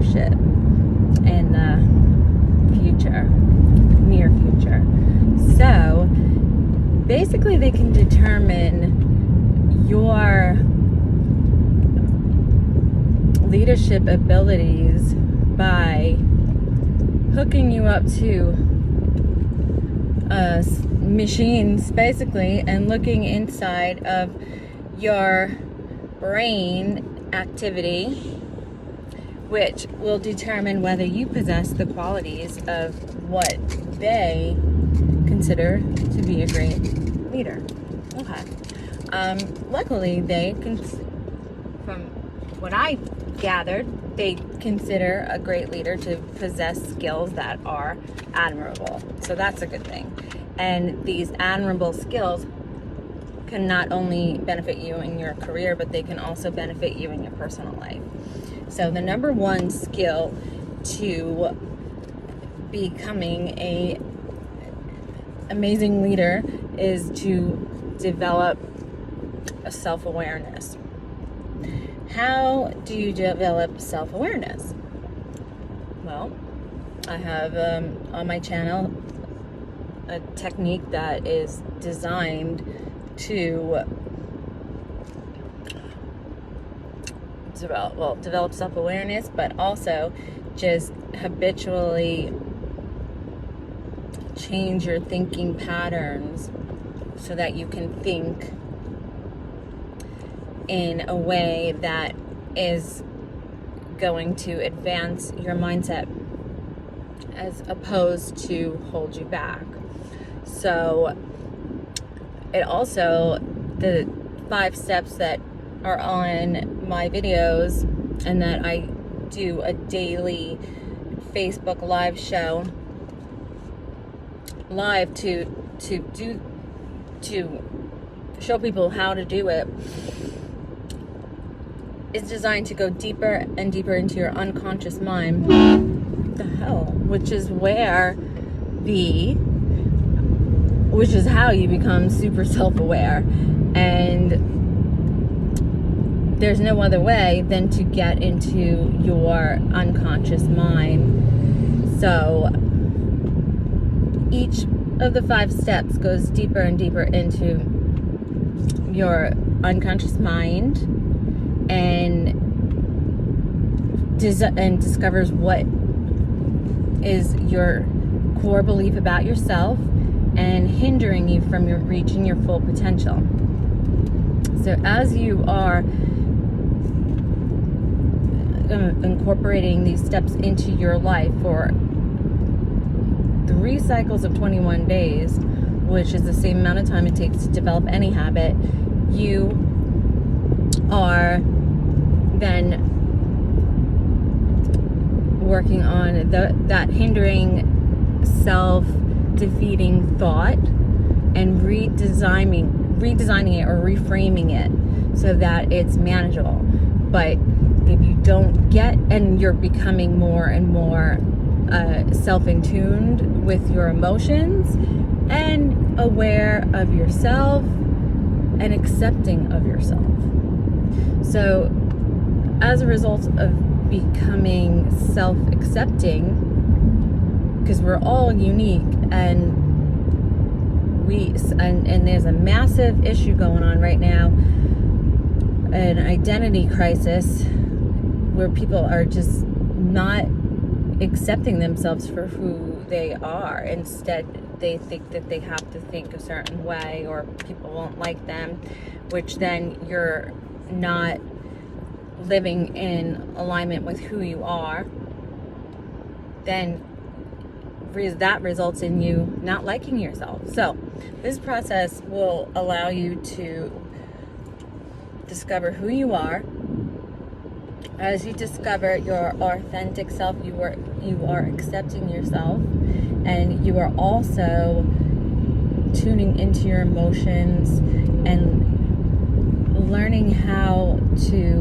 leadership in the near future. So basically they can determine your leadership abilities by hooking you up to machines basically and looking inside of your brain activity, which will determine whether you possess the qualities of what they consider to be a great leader. Okay. Luckily, from what I gathered, they consider a great leader to possess skills that are admirable. So that's a good thing. And these admirable skills can not only benefit you in your career, but they can also benefit you in your personal life. So the number one skill to becoming a amazing leader is to develop a self-awareness. How do you develop self-awareness? Well, I have on my channel a technique that is designed to develop self-awareness, but also just habitually change your thinking patterns so that you can think in a way that is going to advance your mindset as opposed to hold you back. So it also, the 5 steps that are on my videos and that I do a daily Facebook live show live to show people how to do it, is designed to go deeper and deeper into your unconscious mind. What the hell? Which is how you become super self-aware. And there's no other way than to get into your unconscious mind. So each of the 5 steps goes deeper and deeper into your unconscious mind and discovers what is your core belief about yourself and hindering you from reaching your full potential. So as you are incorporating these steps into your life for 3 cycles of 21 days, which is the same amount of time it takes to develop any habit, you are then working on that hindering self-defeating thought and redesigning it or reframing it so that it's manageable. But if you don't and you're becoming more and more self-in-tuned with your emotions and aware of yourself and accepting of yourself. So as a result of becoming self-accepting, because we're all unique and there's a massive issue going on right now, an identity crisis where people are just not accepting themselves for who they are. Instead, they think that they have to think a certain way or people won't like them, which then you're not living in alignment with who you are. Then that results in you not liking yourself. So this process will allow you to discover who you are. As you discover your authentic self, you are accepting yourself, and you are also tuning into your emotions and learning how to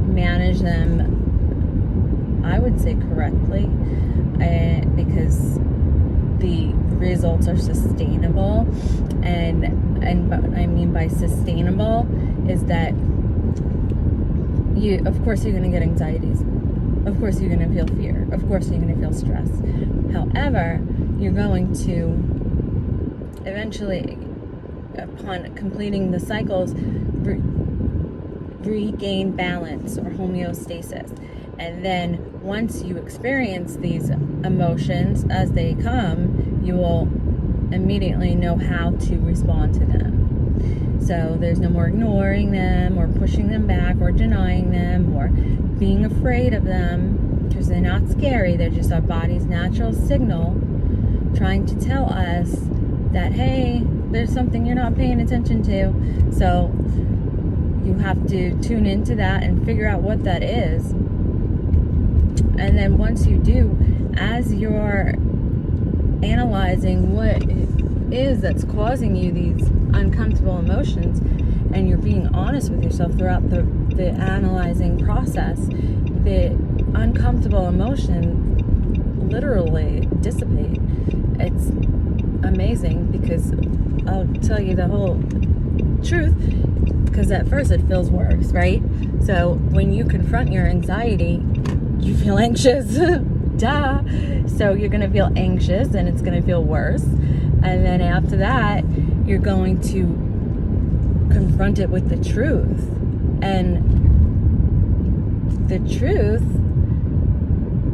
manage them, I would say, correctly, because the results are sustainable. And what I mean by sustainable is that of course you're going to get anxieties. Of course you're going to feel fear. Of course you're going to feel stress. However, you're going to eventually, upon completing the cycles, regain balance or homeostasis. And then once you experience these emotions as they come, you will immediately know how to respond to them. So there's no more ignoring them or pushing them back or denying them or being afraid of them, because they're not scary. They're just our body's natural signal trying to tell us that, hey, there's something you're not paying attention to. So you have to tune into that and figure out what that is. And then once you do, as you're analyzing what it is that's causing you these uncomfortable emotions, and you're being honest with yourself throughout the analyzing process, the uncomfortable emotion literally dissipate. It's amazing, because I'll tell you the whole truth, because at first it feels worse, right? So when you confront your anxiety, you feel anxious. Duh. So you're going to feel anxious and it's going to feel worse. And then after that, you're going to confront it with the truth. And the truth,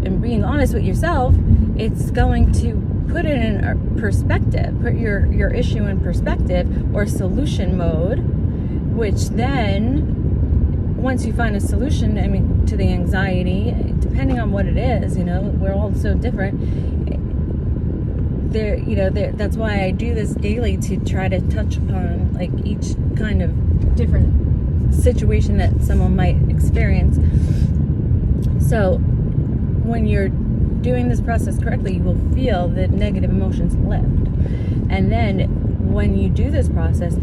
and being honest with yourself, it's going to put it in perspective, put your issue in perspective or solution mode, which then, once you find a solution, to the anxiety, depending on what it is, we're all so different. That's why I do this daily, to try to touch upon like each kind of different situation that someone might experience. So when you're doing this process correctly, you will feel the negative emotions lift. And then when you do this process,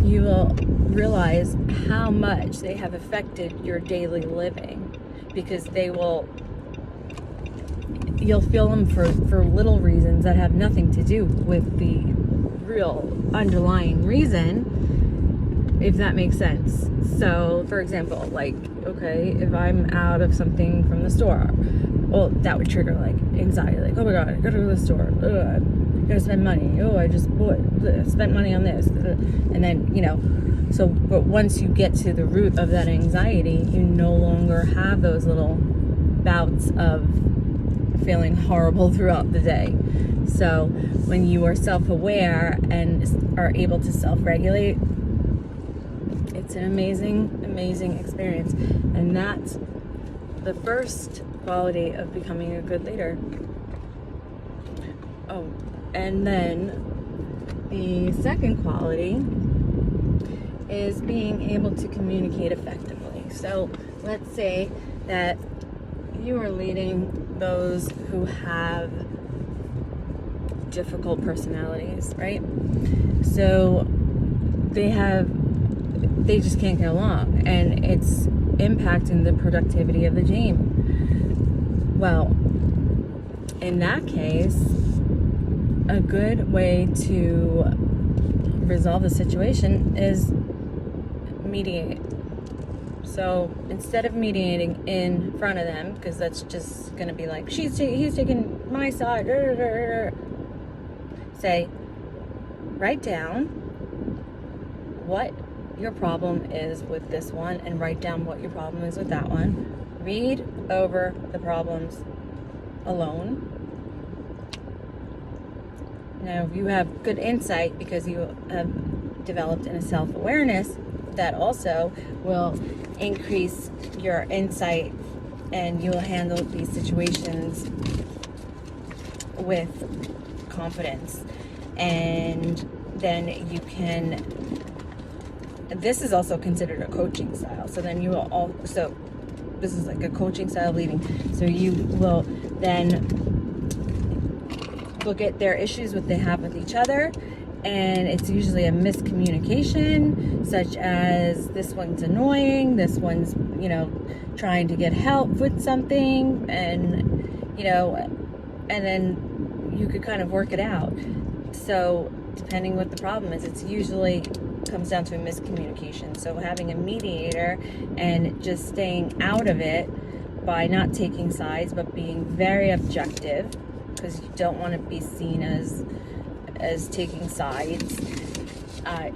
you will realize how much they have affected your daily living, because you'll feel them for little reasons that have nothing to do with the real underlying reason, if that makes sense. So for example, like, okay, if I'm out of something from the store, well, that would trigger like anxiety, like, oh my god, I gotta go to the store, I gotta spend money, I just spent money on this, and then so, but once you get to the root of that anxiety, you no longer have those little bouts of feeling horrible throughout the day. So when you are self-aware and are able to self-regulate, it's an amazing experience. And that's the first quality of becoming a good leader. Oh, and then the second quality is being able to communicate effectively. So let's say that you are leading those who have difficult personalities, right? So they just can't get along, and it's impacting the productivity of the team. Well, in that case, a good way to resolve the situation is mediate. So instead of mediating in front of them, because that's just going to be like, he's taking my side, say, write down what your problem is with this one, and write down what your problem is with that one. Read over the problems alone. Now, if you have good insight because you have developed in a self-awareness, that also will increase your insight, and you'll handle these situations with confidence. And then you can, this is also considered a coaching style. So then you will also, this is like a coaching style of leading. So you will then look at their issues, what they have with each other, and it's usually a miscommunication, such as this one's annoying, this one's, trying to get help with something, and, and then you could kind of work it out. So depending what the problem is, it's usually comes down to a miscommunication. So having a mediator and just staying out of it by not taking sides, but being very objective, because you don't want to be seen as taking sides.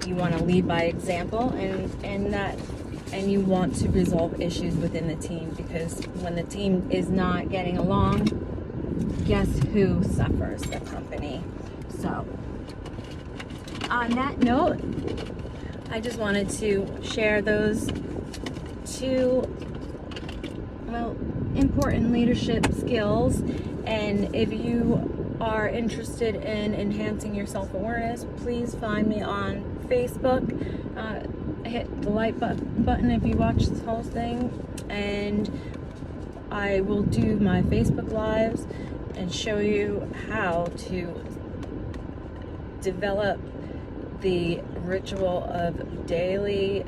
You want to lead by example, and you want to resolve issues within the team, because when the team is not getting along, guess who suffers? The company. So, on that note, I just wanted to share those two, important leadership skills. And if you are interested in enhancing your self-awareness, please find me on Facebook. Hit the like button if you watch this whole thing, and I will do my Facebook Lives and show you how to develop the ritual of daily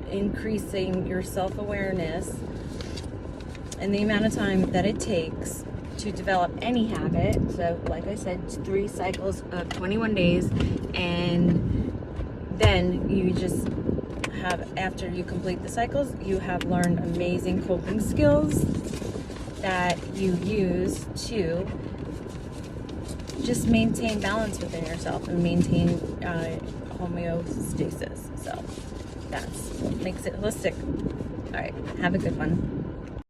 increasing your self-awareness and the amount of time that it takes to develop any habit. So like I said, 3 cycles of 21 days, and then you just have, after you complete the cycles, you have learned amazing coping skills that you use to just maintain balance within yourself and maintain homeostasis. So that's what makes it holistic. All right, have a good one.